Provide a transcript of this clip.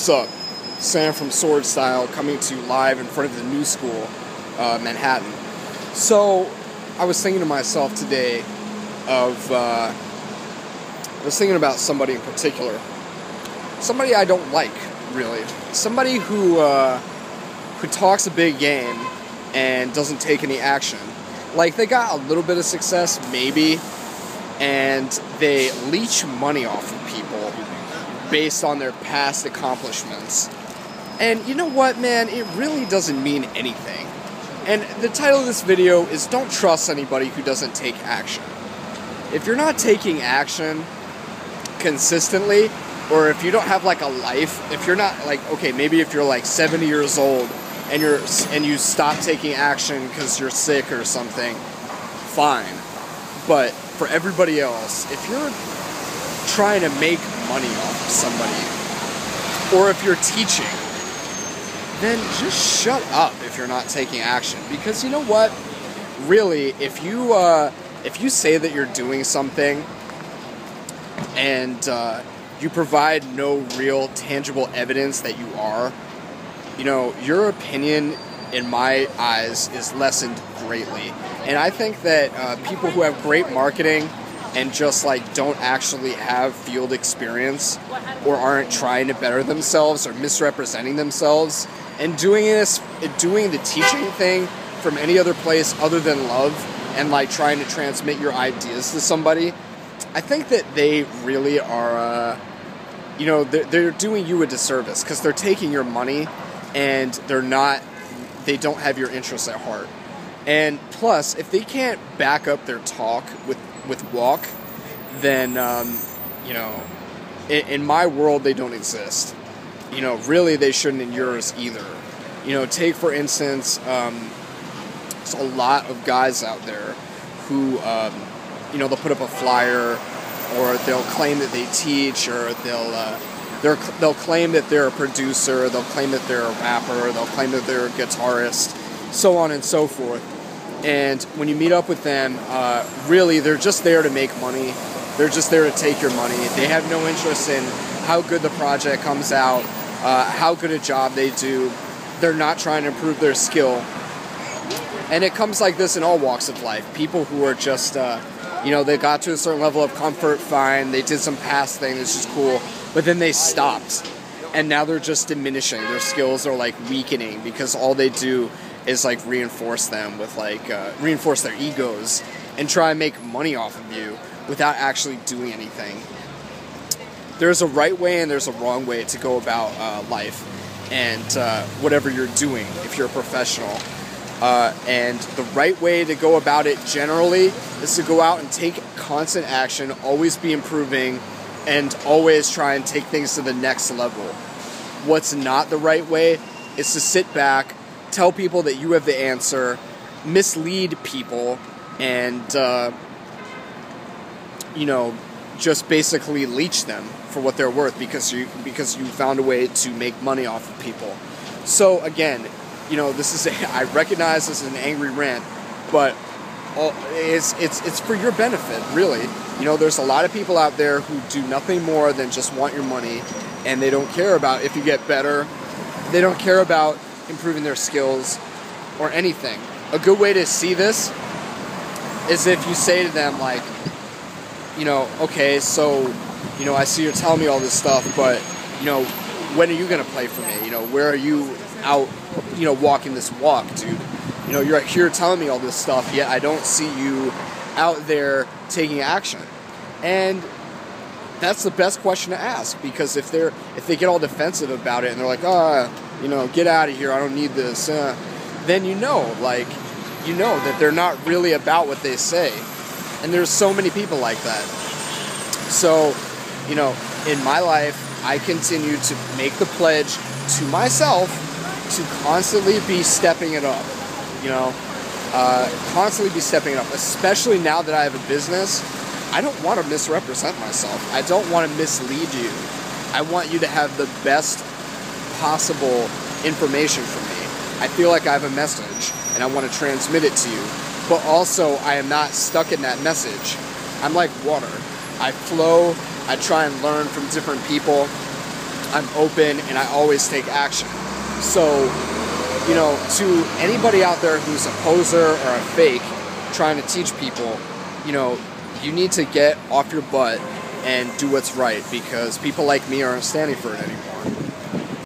What's up? Sam from Sword Style coming to you live in front of the New School, Manhattan. So, I was thinking to myself today I was thinking about somebody in particular. Somebody I don't like, really. Somebody who talks a big game and doesn't take any action. Like, they got a little bit of success, maybe, and they leech money off of people based on their past accomplishments. And you know what, man? It really doesn't mean anything. And the title of this video is Don't Trust Anybody Who Doesn't Take Action. If you're not taking action consistently, or if you don't have like a life, if you're not like, okay, maybe if you're like 70 years old and you stop taking action because you're sick or something, fine. But for everybody else, if you're trying to make money off of somebody, or if you're teaching, then just shut up if you're not taking action. Because you know what? Really, if you say that you're doing something and you provide no real tangible evidence that you are, you know, your opinion, in my eyes, is lessened greatly. And I think that people who have great marketing and just like don't actually have field experience or aren't trying to better themselves or misrepresenting themselves and doing the teaching thing from any other place other than love and like trying to transmit your ideas to somebody, I think that they really are, you know, they're doing you a disservice because they're taking your money and they don't have your interests at heart. And plus, if they can't back up their talk with walk, then, you know, in my world, they don't exist. You know, really, they shouldn't in yours either. You know, take, for instance, there's a lot of guys out there who, you know, they'll put up a flyer, or they'll claim that they teach, or they'll claim that they're a producer, they'll claim that they're a rapper, they'll claim that they're a guitarist, so on and so forth. And when you meet up with them, really, they're just there to make money. They're just there to take your money. They have no interest in how good the project comes out, how good a job they do. They're not trying to improve their skill. And it comes like this in all walks of life. People who are just, you know, they got to a certain level of comfort, fine. They did some past thing, this is cool. But then they stopped. And now they're just diminishing. Their skills are like weakening because all they do is like reinforce them with like, reinforce their egos and try and make money off of you without actually doing anything. There's a right way and there's a wrong way to go about life and whatever you're doing if you're a professional. And the right way to go about it generally is to go out and take constant action, always be improving, and always try and take things to the next level. What's not the right way is to sit back, tell people that you have the answer, mislead people, and, you know, just basically leech them for what they're worth because you found a way to make money off of people. So again, you know, I recognize this is an angry rant, but it's for your benefit, really. You know, there's a lot of people out there who do nothing more than just want your money, and they don't care about if you get better. They don't care about improving their skills or anything. A good way to see this is if you say to them, like, you know, okay, so, you know, I see you're telling me all this stuff, but, you know, when are you going to play for me? You know, where are you out, you know, walking this walk, dude? You know, you're here telling me all this stuff, yet I don't see you out there taking action. And that's the best question to ask, because if they get all defensive about it and they're like, you know, get out of here, I don't need this, then you know that they're not really about what they say. And there's so many people like that. So, you know, in my life, I continue to make the pledge to myself to constantly be stepping it up, you know, constantly be stepping it up, especially now that I have a business. I don't want to misrepresent myself. I don't want to mislead you. I want you to have the best possible information from me. I feel like I have a message and I want to transmit it to you, but also I am not stuck in that message. I'm like water. I flow, I try and learn from different people, I'm open, and I always take action. So, you know, to anybody out there who's a poser or a fake trying to teach people, you know, you need to get off your butt and do what's right, because people like me aren't standing for it anymore.